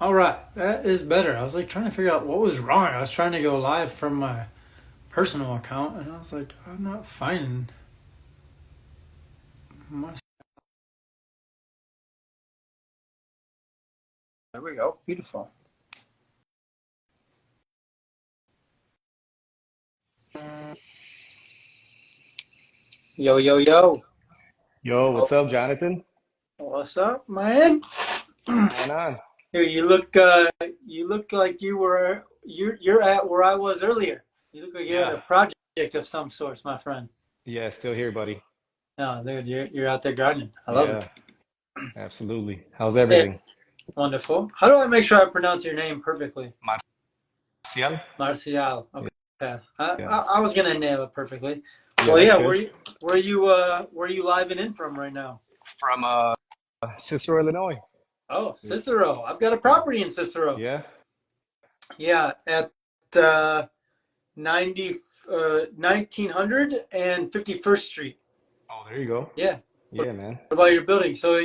All right, that is better. I was like trying to figure out what was wrong. I was trying to go live from my personal account, and I was like, I'm not finding my. There we go. Beautiful. Yo, yo, yo. Yo, Oh, what's up, Jonathan? what's up, man? What's going on? Here, you look like you're at where I was earlier. You look like you're at Yeah, a project of some sort, my friend. yeah, still here, buddy. No, dude, you're out there gardening. I love it. Yeah, absolutely. How's Yeah, everything? wonderful. How do I make sure I pronounce your name perfectly? Marcial? Marcial. Yeah, Okay. yeah, I was gonna nail it perfectly. yeah, Well, that's yeah. good. Where you living in from right now? From Cicero, Illinois. Oh, Cicero. I've got a property in Cicero. Yeah. Yeah, at uh, 90 1900 and 51st Street. Oh, there you go. Yeah. What Yeah, man. about your building? So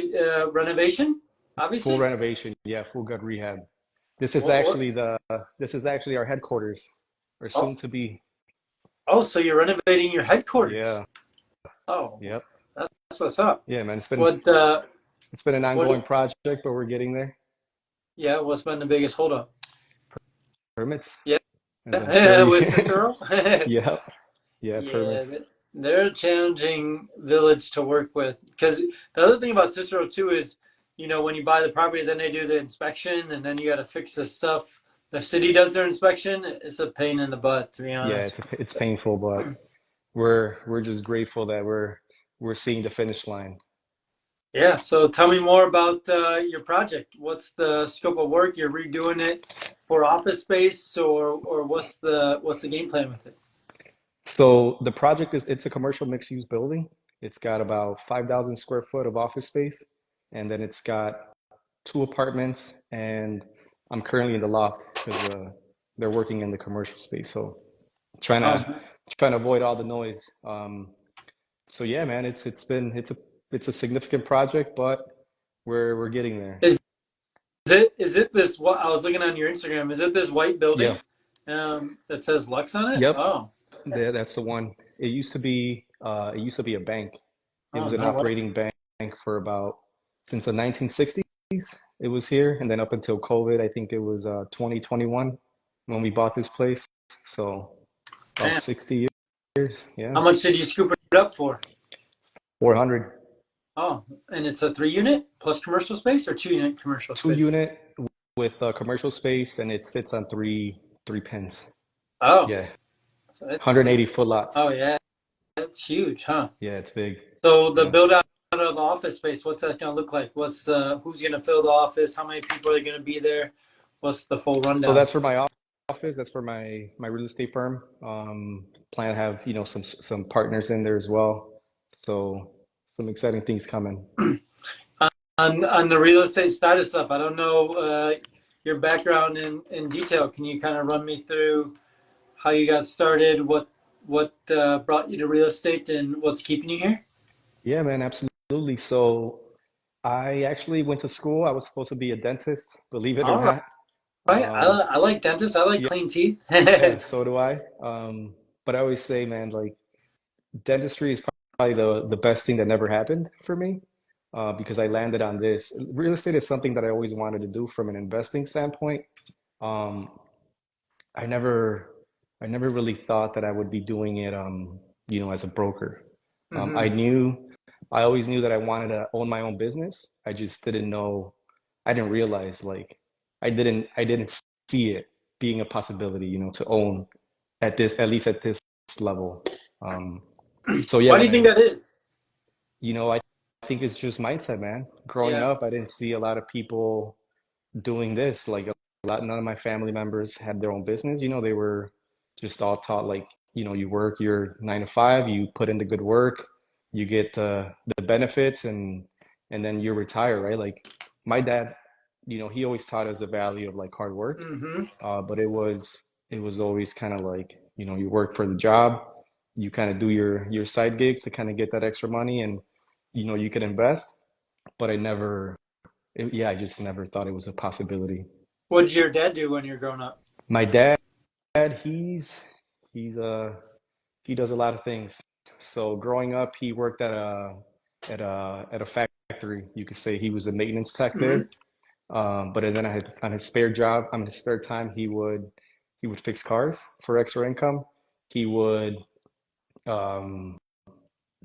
renovation, Full obviously. renovation. Yeah, full gut rehab. What? This is actually our headquarters, or Oh, soon to be. oh. So you're renovating your headquarters. Yeah. Oh, Yep. that's what's up. Yeah, man. What? It's been an ongoing What? project, but we're getting there. Yeah. What's been the biggest holdup? Permits, Yeah. as I'm sure you. With Cicero. Yep. Yeah, Yeah, permits. they're a challenging village to work with. Because the other thing about Cicero too is, when you buy the property, then they do the inspection, and then you got to fix the stuff. The city does their inspection. It's a pain in the butt, to be Yeah, honest. it's painful, but we're just grateful that we're seeing the finish line. Yeah. So tell me more about your project. What's the scope of work? You're redoing it for office space, or what's the game plan with it? So the project is it's a commercial mixed use building. It's got about 5,000 square foot of office space, and then it's got two apartments, and I'm currently in the loft because they're working in the commercial space. So trying to Oh, trying to avoid all the noise. So yeah, man, it's a significant project, but we're getting there. is is it this? What I was looking on your Instagram. Is it this white Yeah. building that says Lux on it? Yep. Oh. That's the one. It used to be a bank. It Oh, was an no way. operating bank for about since the 1960s. It was here, and then up until COVID, I think it was 2021 when we bought this place. So about Damn. 60 years. Yeah. How much did you scoop it up for? 400. Oh, and it's a 3 unit plus commercial space or 2 unit commercial Two space? unit with commercial space, and it sits on three pins. Oh, Yeah. so it, 180-foot lots. oh yeah, that's huge, huh? Yeah, it's big. So the Yeah. build out of the office space, what's that going to look like? Who's going to fill the office? How many people are going to be there? What's the full So rundown? that's for my office. That's for my real estate firm. Plan to have some partners in there as well. So some exciting things coming. On the real estate side of stuff, I don't know your background in detail. Can you kind of run me through how you got started, what brought you to real estate, and what's keeping you here? Yeah, man, absolutely. So I actually went to school. I was supposed to be a dentist, believe it or All not. right, I, Um, I like dentists. I like yeah, clean teeth. so do I. But I always say, man, like dentistry is probably the best thing that never happened for me because I landed on this. Real estate is something that I always wanted to do from an investing standpoint. Um, I never I never really thought that I would be doing it as a broker. hmm I always knew that I wanted to own my own business. I just didn't know I didn't realize like I didn't see it being a possibility, to own at least at this level. Um so yeah, Why do you when think that is? I think it's just mindset, man. Growing Yeah. up, I didn't see a lot of people doing this. Like none of my family members had their own business. They were just all taught like, you work your 9 to 5, you put in the good work, you get the benefits, and then you retire, right? Like my dad, he always taught us the value of like hard work. hmm But it was always kind of like, you work for the job, you kind of do your side gigs to kind of get that extra money, and you can invest. But yeah, I just never thought it was a possibility. What did your dad do when you were growing up? My dad, he's he does a lot of things. So growing up, he worked at a factory. You could say he was a maintenance tech Hmm. there. But then on his spare job, on his spare time, he would fix cars for extra income. He would um,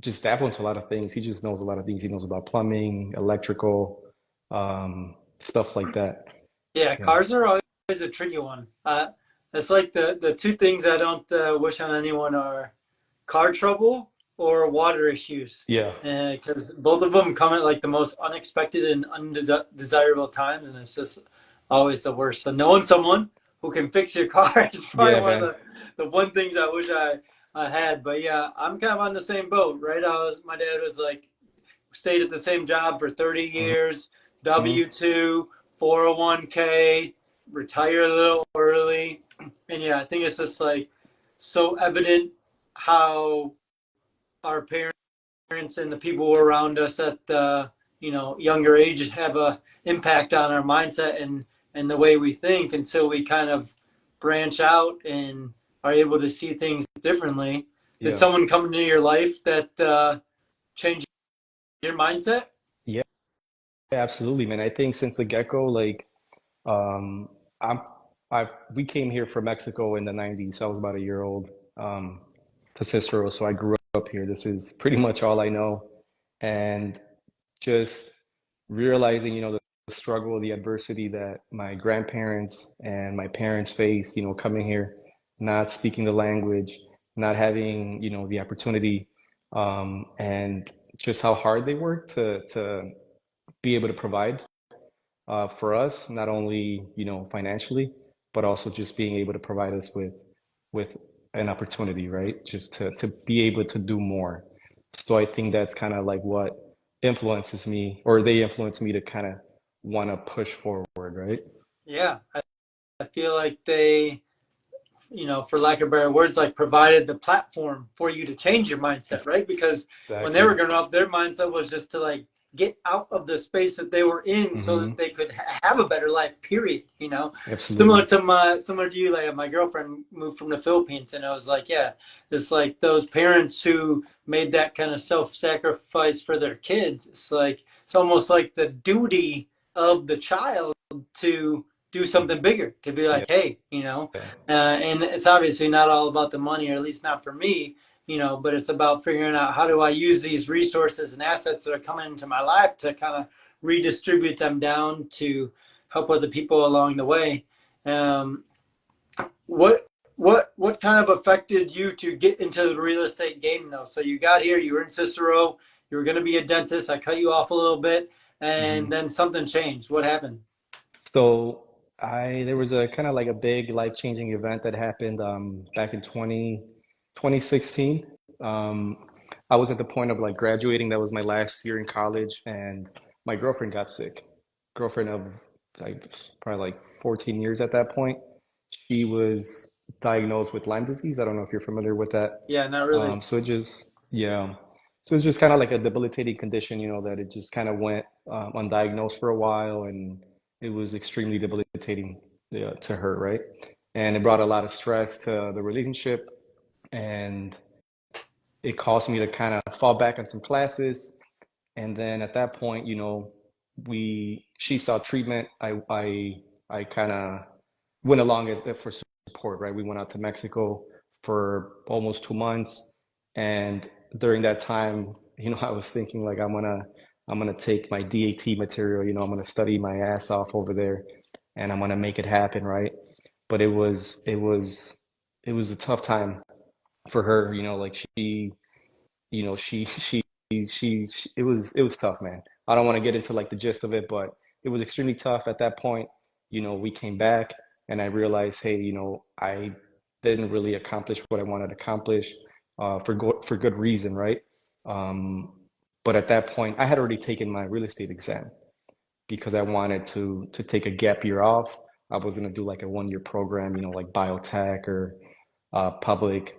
just dabble into a lot of things. He just knows a lot of things. He knows about plumbing, electrical, stuff like that. Yeah, Yeah. cars are always a tricky one. It's like the two things I don't wish on anyone are car trouble or water issues, Yeah. because both of them come at like the most unexpected and undesirable times, and it's just always the worst. So knowing someone who can fix your car is probably Yeah, one of man. the one things I wish I had. But yeah, I'm kind of on the same boat, right? My dad was like stayed at the same job for 30 Hmm. years, Hmm. W 2, 401k, retire a little early. And yeah, I think it's just like so evident how our parents and the people around us at the younger age have a impact on our mindset and the way we think until we kind of branch out and are able to see things differently. Did Yeah. someone come into your life that changed your mindset? Yeah, absolutely, man. I think since the get-go, like, um, I'm, we came here from Mexico in the 90s. I was about a year old, um, to Cicero, so I grew up here. This is pretty much all I know. And just realizing, the struggle, the adversity that my grandparents and my parents faced, coming here, not speaking the language, not having, the opportunity, and just how hard they worked to be able to provide for us, not only, financially, but also just being able to provide us with an opportunity, right? Just to be able to do more. So I think that's kind of like what influences me, or they influence me to kind of want to push forward, right? Yeah, I feel like they, for lack of better words, like provided the platform for you to change your mindset, right? Because when they were Exactly. growing up, their mindset was just to like get out of the space that they were in so Hmm. that they could have a better life, period. Absolutely. Similar to you, like my girlfriend moved from the Philippines, and I was like, yeah, it's like those parents who made that kind of self-sacrifice for their kids. It's like it's almost like the duty of the child to do something bigger, to be like, Yeah. hey, and it's obviously not all about the money, or at least not for me, but it's about figuring out how do I use these resources and assets that are coming into my life to kind of redistribute them down to help other people along the way. Um, what kind of affected you to get into the real estate game though? So you got here, you were in Cicero, you were going to be a dentist. I cut you off a little bit, and Hmm. then something changed. What happened? So there was a kind of like a big life-changing event that happened back in 2016. I was at the point of like graduating. That was my last year in college, and my girlfriend got sick. Girlfriend of like probably like 14 years at that point. She was diagnosed with Lyme disease. I don't know if you're familiar with that. Yeah, not really. So it just, yeah. So it's just kind of like a debilitating condition, that it just kind of went undiagnosed for a while, and it was extremely debilitating, to her, right? And it brought a lot of stress to the relationship, and it caused me to kind of fall back on some classes. And then at that point, she sought treatment. I kind of went along as for support, right? We went out to Mexico for almost 2 months, and during that time, I was thinking like I'm gonna take my DAT material, I'm gonna study my ass off over there, and I'm gonna make it happen, right? But it was a tough time for her, like it was tough, man. I don't want to get into like the gist of it, but it was extremely tough at that point. We came back, and I realized, hey, I didn't really accomplish what I wanted to accomplish, for good reason, right? Um, but at that point, I had already taken my real estate exam because I wanted to take a gap year off. I was gonna do like a 1 year program, like biotech or public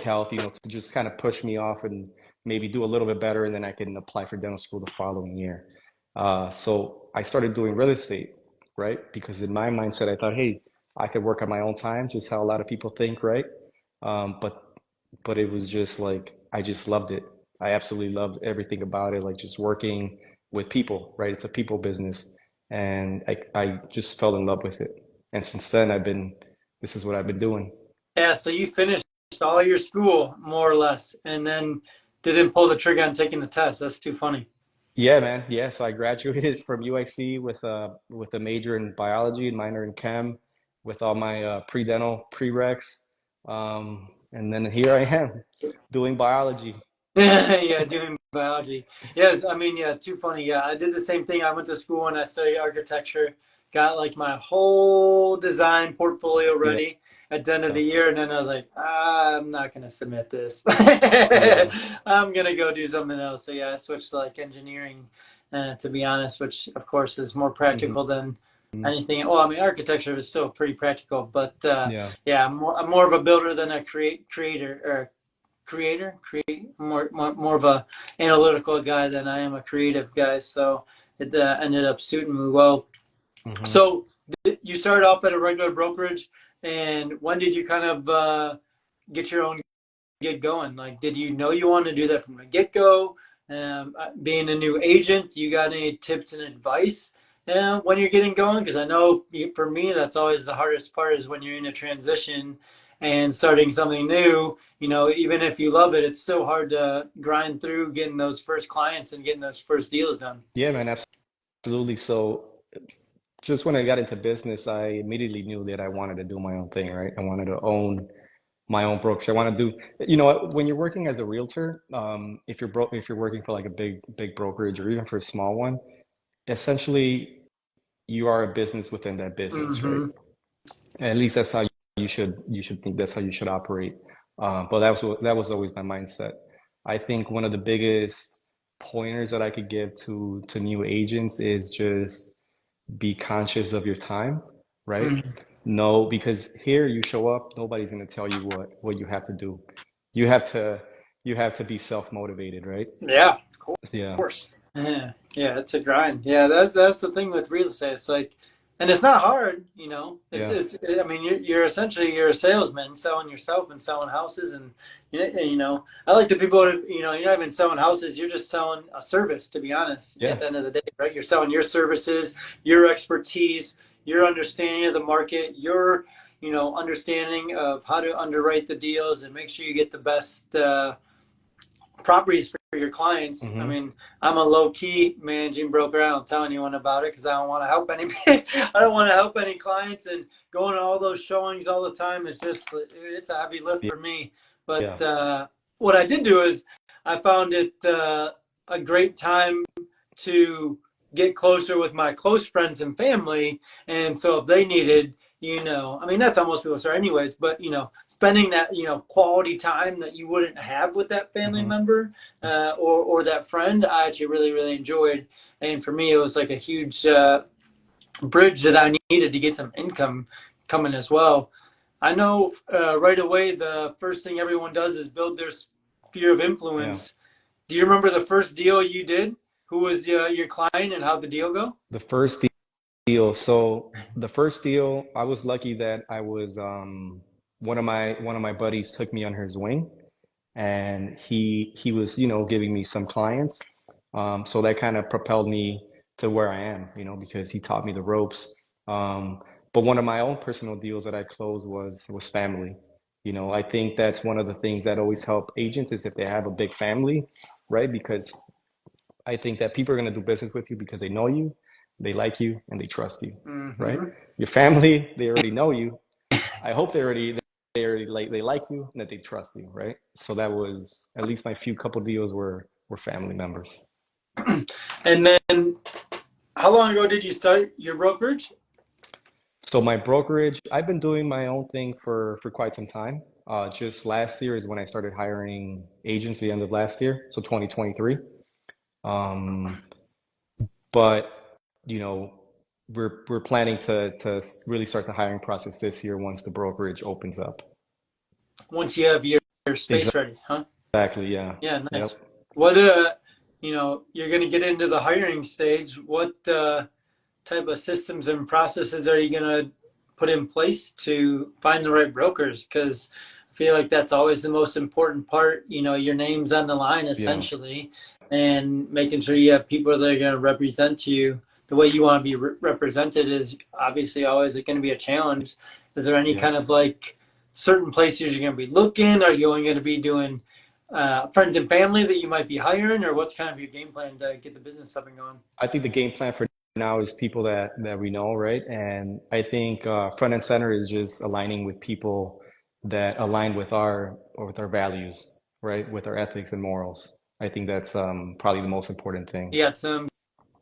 health, to just kind of push me off and maybe do a little bit better, and then I can apply for dental school the following year. So I started doing real estate, right? Because in my mindset, I thought, hey, I could work on my own time, just how a lot of people think, right? Um, but but it was just like I just loved it. I absolutely loved everything about it, like just working with people, right? It's a people business, and I just fell in love with it. And since then, this is what I've been doing. Yeah, so you finished all your school more or less, and then didn't pull the trigger on taking the test. That's too funny. Yeah, man. Yeah, so I graduated from UIC with a major in biology and minor in chem, with all my pre-dental prereqs, and then here I am doing biology. Yeah, doing biology. Yes, I mean, yeah, too funny. Yeah, I did the same thing. I went to school and I studied architecture, got like my whole design portfolio Yeah, ready at the end of the year, and then I was like, I'm not gonna submit this. yeah. I'm gonna go do something else. So yeah, I switched to like engineering, to be honest, which of course is more Hmm. practical than anything. Well, I mean, architecture is still pretty practical, but Yeah. yeah, I'm more of a builder than a creator or create more of a analytical guy than I am a creative guy. So it ended up suiting me well. Hmm. So you started off at a regular brokerage, and when did you kind of get your own gig going? Like, did you know you wanted to do that from the get go? Being a new agent, you got any tips and advice when you're getting going? Because I know for me, that's always the hardest part is when you're in a transition and starting something new. You know, even if you love it, it's still hard to grind through getting those first clients and getting those first deals done. Yeah, man, absolutely. So just when I got into business, I immediately knew that I wanted to do my own thing, right? I wanted to own my own brokerage. I want to do, when you're working as a realtor, if you're working for like a big brokerage or even for a small one, essentially you are a business within that business, right? Mm-hmm. At least that's how you should think. That's how you should operate. But that was always my mindset. I think one of the biggest pointers that I could give to new agents is just be conscious of your time, right? Mm-hmm. No, because here you show up, nobody's going to tell you what you have to do. You have to you have to be self-motivated, right? Yeah, Yeah. course. Yeah, yeah, it's a grind. Yeah, that's the thing with real estate. It's like, and it's not hard, you know. Yeah. I mean, you're essentially you're a salesman selling yourself and selling houses, and you know, I like the people. You know, you're not even selling houses. You're just selling a service. To be honest, at Yeah. the end of the day, right? You're selling your services, your expertise, your understanding of the market, your understanding of how to underwrite the deals and make sure you get the best. Properties for your clients. I Hmm. mean, I'm a low key managing broker. I don't tell anyone about it because I don't want to help any. I don't want to help any clients, and going to all those showings all the time is just it's a heavy lift for me. Yeah. But what I did do is I found it a great time to get closer with my close friends and family. And so if they needed, I mean, that's how most people start anyways, but, spending that, quality time that you wouldn't have with that family Hmm. member or that friend, I actually really, really enjoyed. And for me, it was like a huge bridge that I needed to get some income coming as well. I know right away the first thing everyone does is build their sphere of Yeah. influence. Do you remember the first deal you did? Who was your client and how'd the deal go? The first deal. So the first deal, I was lucky that I was one of my buddies took me under his wing, and he was giving me some clients. So that kind of propelled me to where I am, because he taught me the ropes. But one of my own personal deals that I closed was family. I think that's one of the things that always help agents is if they have a big family, right? Because I think that people are going to do business with you because they know you, they like you, and they trust you, right? Mm-hmm. Your family, they already know you. I hope they already like you and that they trust you, right? So that was at least my few couple deals were family members. And then, how long ago did you start your brokerage? So my brokerage, I've been doing my own thing for quite some time. Just last year is when I started hiring agents, the end of last year, so 2023. Um, but you know, we're planning to really start the hiring process this year once the brokerage opens up. Once you have your space ready, huh? Exactly, yeah. Yeah, Yep. nice. What you're gonna get into the hiring stage. What type of systems and processes are you going to put in place to find the right brokers? Because I feel like that's always the most important part. You know, your name's on the line Yeah. essentially, and making sure you have people that are going to represent you the way you want to be represented is obviously always going to be a challenge. Is there any Yeah. kind of like certain places you're going to be looking? Are you only going to be doing friends and family that you might be hiring, or what's kind of your game plan to get the business up and going? I think the game plan for now is people that we know, right? And I think front and center is just aligning with people that align with our values, right? With our ethics and morals. I think that's probably the most important thing. You got some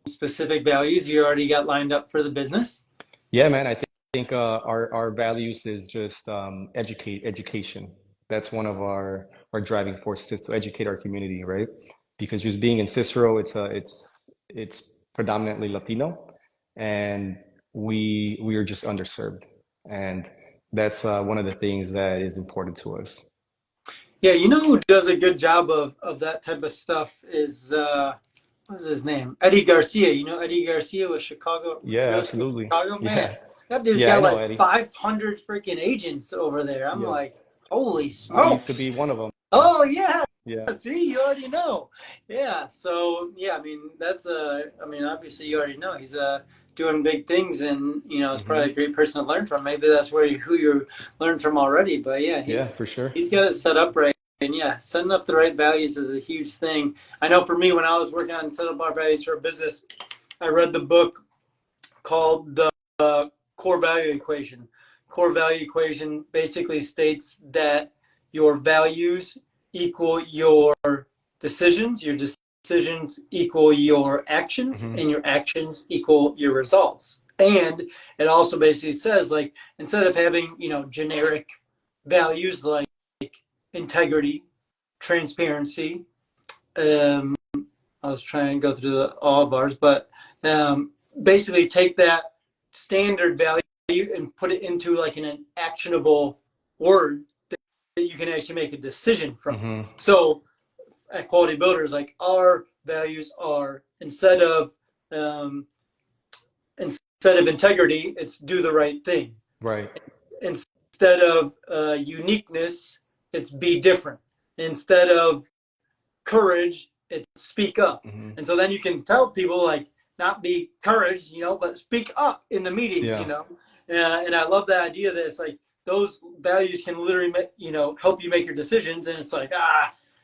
specific values you already got lined up for the business? Yeah, man. I think our values is just education. That's one of our driving forces is to educate our community, right? Because just being in Cicero, it's predominantly Latino, and we are just underserved, and that's one of the things that is important to us. Yeah, you know who does a good job of that type of stuff is what's his name? Eddie Garcia. You know Eddie Garcia with Chicago Yeah, Real Estate absolutely. Chicago? Man, Yeah, that dude's yeah. I got know like Eddie. 500 freaking agents over there. I'm Yep. like, holy I used to smokes. be one of them. Oh yeah, Yeah. see, you already know. Yeah, so yeah, I mean that's I mean obviously you already know he's doing big things, and you know it's probably a Hmm. great person to learn from. Maybe that's where who you learned from already. But yeah, Yeah, for sure. he's got it set up right, and yeah, setting up the right values is a huge thing. I know for me when I was working on setting up our values for a business, I read the book called the Core Value Equation. Core Value Equation basically states that your values equal your decisions, your decisions equal your actions, Hmm. and your actions equal your results. And it also basically says like instead of having, you know, generic values like integrity, transparency, um, I was trying to go through all of ours, but basically take that standard value and put it into like an actionable word that you can actually make a decision from. Hmm. So at Quality Builders, like our values are instead of integrity, it's do the right thing. Right. Instead of uniqueness, it's be different. Instead of courage, it's speak up. Hmm. And so then you can tell people like not be courage, you know, but speak up in the meetings, you Yeah. know. And I love the idea that it's like those values can literally, you know, help you make your decisions. And it's like,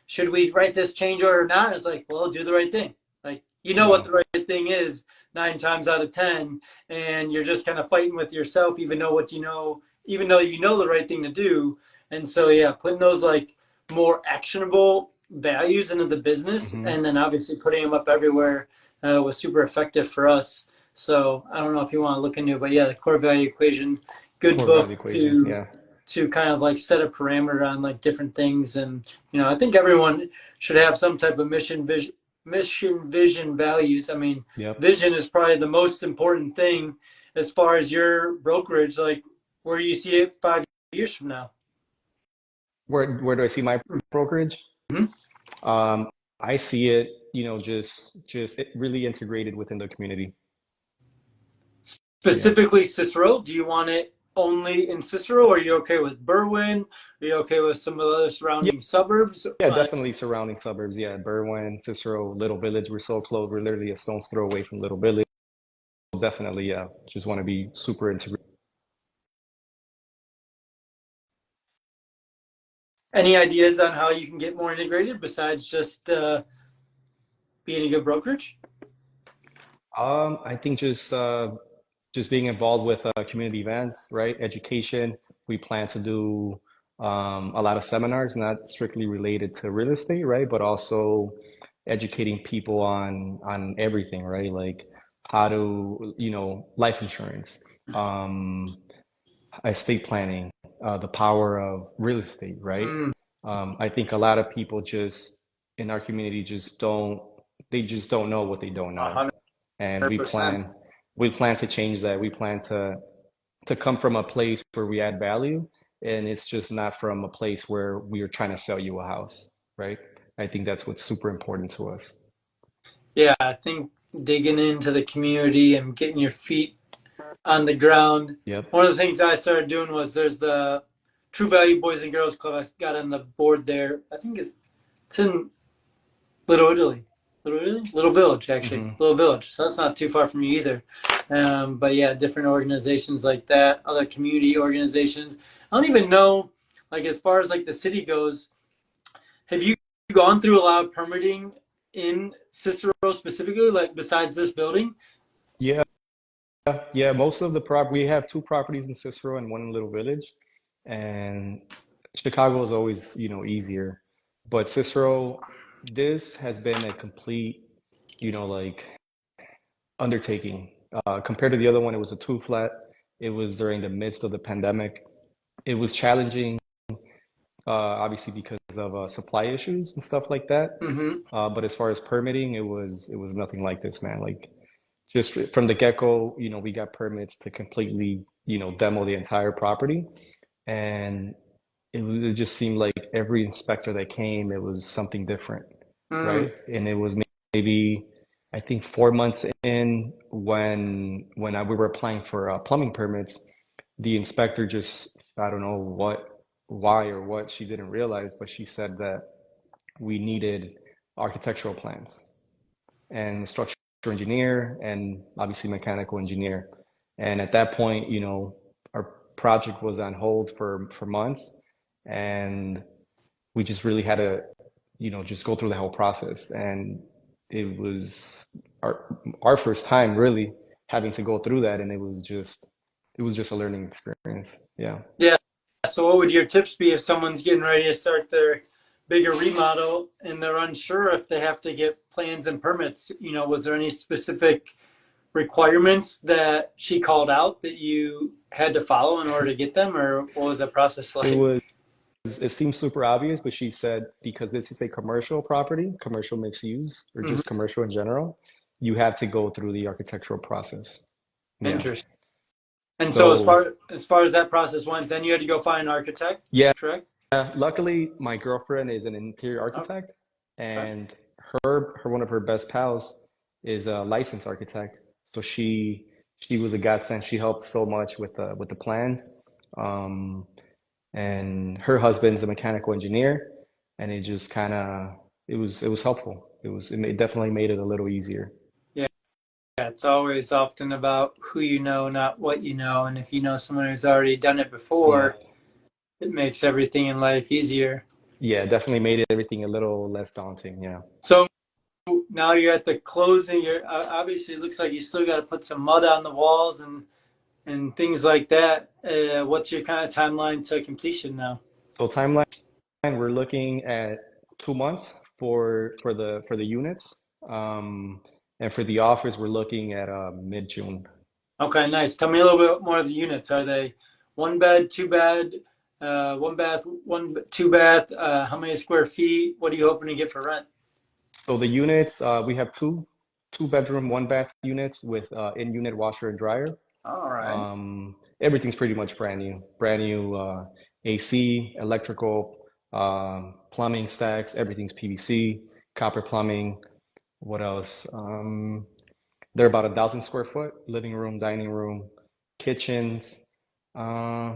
should we write this change order or not? And it's like, well, do the right thing. Like, you know what Yeah. the right thing is 9 times out of 10, and you're just kind of fighting with yourself, even though you know the right thing to do. And so, yeah, putting those like more actionable values into the business Hmm. and then obviously putting them up everywhere was super effective for us. So I don't know if you want to look into it, but yeah, the core value equation, good Core value book equation. Yeah. to kind of like set a parameter on like different things. And you know, I think everyone should have some type of vision, values. I mean, Yep. vision is probably the most important thing as far as your brokerage, like where you see it 5 years from now. Where do I see my brokerage? Mhm. Um, I see it, just it really integrated within the community. Yeah. Specifically Cicero? Do you want it only in Cicero? Or are you okay with Berwyn? Are you okay with some of the other Yeah, surrounding suburbs? yeah, definitely surrounding suburbs. Yeah, Berwyn, Cicero, Little Village. We're so close. We're literally a stone's throw away from Little Village. Definitely, yeah. Just want to be super integrated. Any ideas on how you can get more integrated besides just being a good brokerage? I think just being involved with community events, right? Education. We plan to do a lot of seminars, not strictly related to real estate, right? But also educating people on everything, right? Like how to, life insurance, um, estate planning, the power of real estate, right? Mm, I think a lot of people just in our community just don't know what they don't a know, hundred and we percent. plan to change that. We plan to come from a place where we add value, and it's just not from a place where we are trying to sell you a house, right? I think that's what's super important to us. Yeah, I think. digging into the community and getting your feet on the ground. Yep. One of the things I started doing was there's the True Value Boys and Girls Club. I got on the board there. I think it's in Little Italy. Little Italy? Little Village, actually. Hmm. Little Village. So that's not too far from you either. But yeah, different organizations like that, other community organizations. I don't even know, like, as far as like the city goes, have you gone through a lot of permitting in Cicero specifically, like besides this building? Yeah. Yeah. Most of the we have two properties in Cicero and one in Little Village, and Chicago is always, easier. But Cicero, this has been a complete, like undertaking. Compared to the other one, it was a two flat. It was during the midst of the pandemic. It was challenging, obviously because of supply issues and stuff like that. Mm-hmm. But as far as permitting, it was nothing like this, man. Like just from the get-go, we got permits to completely, demo the entire property, and it just seemed like every inspector that came, it was something different, Mm. right? And it was maybe, I think, 4 months in when we were applying for plumbing permits, the inspector just, I don't know why or what she didn't realize, but she said that we needed architectural plans and structural engineer and obviously mechanical engineer. And at that point, our project was on hold for months, and we just really had to, just go through the whole process. And it was our first time really having to go through that, and it was just a learning experience. Yeah. Yeah. So, what would your tips be if someone's getting ready to start their bigger remodel and they're unsure if they have to get plans and permits? Was there any specific requirements that she called out that you had to follow in order to get them, or what was that process It like? was it seems super obvious, but she said because this is a commercial property, commercial mixed use, or Hmm. just commercial in general, you have to go through the architectural process. Yeah. Interesting. And so, as So, far as that process went, then you had to go find an architect, yeah, correct? luckily my girlfriend is an interior Okay. architect, and her one of her best pals is a licensed architect. So she was a godsend. She helped so much with the plans. Um, and her husband's a mechanical engineer, and it just kind of it was helpful. Definitely made it a little easier. Yeah, it's always often about who you know, not what you know. And if you know someone who's already done it Yeah. before, it makes everything in life easier. Yeah, definitely made everything a little less daunting. Yeah. So now you're at the closing. You're obviously it looks like you still got to put some mud on the walls and things like that. What's your kind of timeline to completion now? So timeline, we're looking at 2 months for the units, and for the office, we're looking at mid-June. Okay, nice. Tell me a little bit more of the units. Are they one bed, two bed, one bath, two bath? How many square feet? What are you hoping to get for rent? So the units, we have two bedroom, one bath units with in-unit washer and dryer. All right. Everything's pretty much brand new AC, electrical, plumbing stacks. Everything's PVC, copper plumbing. What else? They're about 1,000 square foot, living room, dining room, kitchens, uh,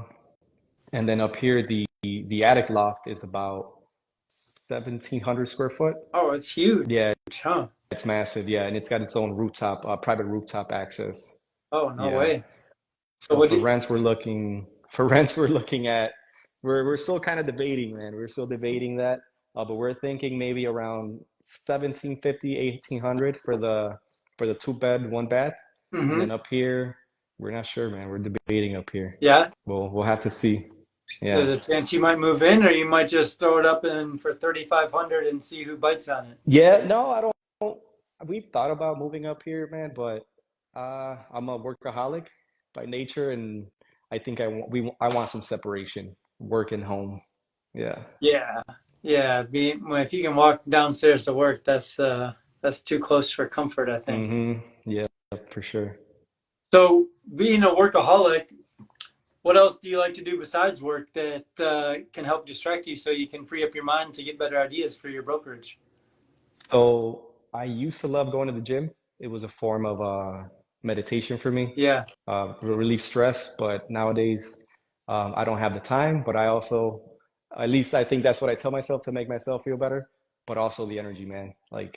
and then up here the attic loft is about 1,700 square foot. Oh, it's huge, Yeah, huh? it's massive. Yeah, and it's got its own rooftop, private rooftop access. Oh, no Yeah. way. So So what for do you, rents, we're looking at we're still kind of debating, man. We're still debating that, but we're thinking maybe around 1,750, 1,800 for the two bed, one bath, and hmm. then up here, we're not sure, man. We're debating up here. Yeah, We'll have to see. there's Yeah. a chance you might move in, or you might just throw it up in for 3,500 and see who bites on it. Yeah, no, I don't. We've thought about moving up here, man, but I'm a workaholic by nature, and I think I want some separation, work and home. Yeah. Yeah, yeah. Well, if you can walk downstairs to work, that's too close for comfort, I think. Yeah, for sure. So, being a workaholic, what else do you like to do besides work that can help distract you so you can free up your mind to get better ideas for your brokerage? So I used to love going to the gym. it was a form of meditation for me, Yeah. relief stress. But nowadays, I don't have the time. But I also, at least I think that's what I tell myself to make myself feel better. But also the energy, man. Like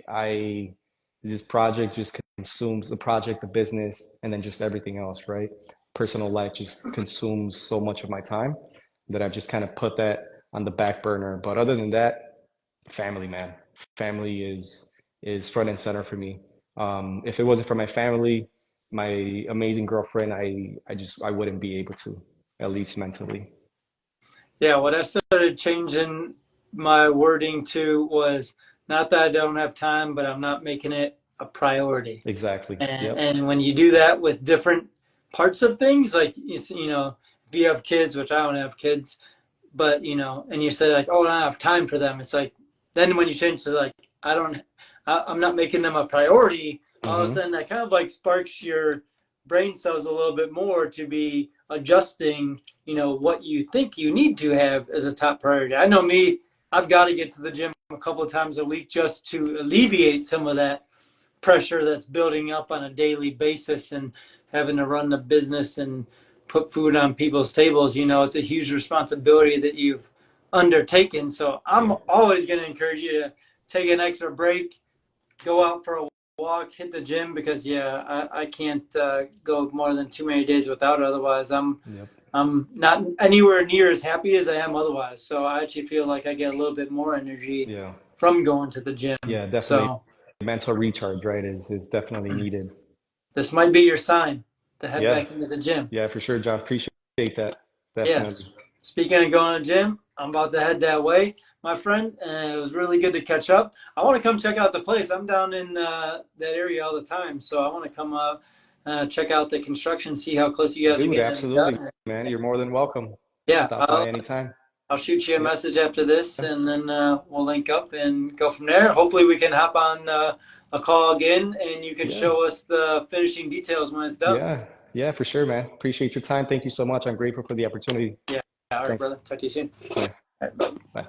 this project just consumes the project, the business, and then just everything else, right? Personal life just consumes so much of my time that I've just kind of put that on the back burner. But other than that, family, man. Family is front and center for me. If it wasn't for my family, my amazing girlfriend, I wouldn't be able to, at least mentally. Yeah, what I started changing my wording to was not that I don't have time, but I'm not making it a priority. Exactly. Yep. And when you do that with different parts of things, like if you have kids, which I don't have kids, but and you say like, oh, I don't have time for them. It's like then when you change to like, I'm not making them a priority. All of a Hmm. sudden, that kind of like sparks your brain cells a little bit more to be adjusting. What you think you need to have as a top priority. I know me. I've got to get to the gym a couple of times a week just to alleviate some of that pressure that's building up on a daily basis and having to run the business and put food on people's tables. It's a huge responsibility that you've undertaken. So I'm Yep. always going to encourage you to take an extra break, go out for a walk, hit the gym, because yeah, I can't go more than too many days without it. Otherwise, Yep. I'm not anywhere near as happy as I am otherwise. So I actually feel like I get a little bit more energy Yeah. from going to the gym. Yeah. Definitely. So Mental recharge, right, is definitely needed. this might be your sign to head Yeah. back into the gym. Yeah, for sure, John. Appreciate that. Yes. Definitely. Speaking of going to the gym, I'm about to head that way, my friend. And it was really good to catch up. I want to come check out the place. I'm down in that area all the time, so I want to come check out the construction, see how close you guys are Dude, getting it absolutely, done. man. You're more than welcome. Yeah, Stop by anytime. I'll shoot you a Yeah. message after this, and then we'll link up and go from there. Hopefully, we can hop on a call again, and you can Yeah. show us the finishing details when it's done. Yeah. Yeah, for sure, man. Appreciate your time. Thank you so much. I'm grateful for the opportunity. Yeah. All right, Thanks. brother. Talk to you soon. Bye. All right, bye. Bye.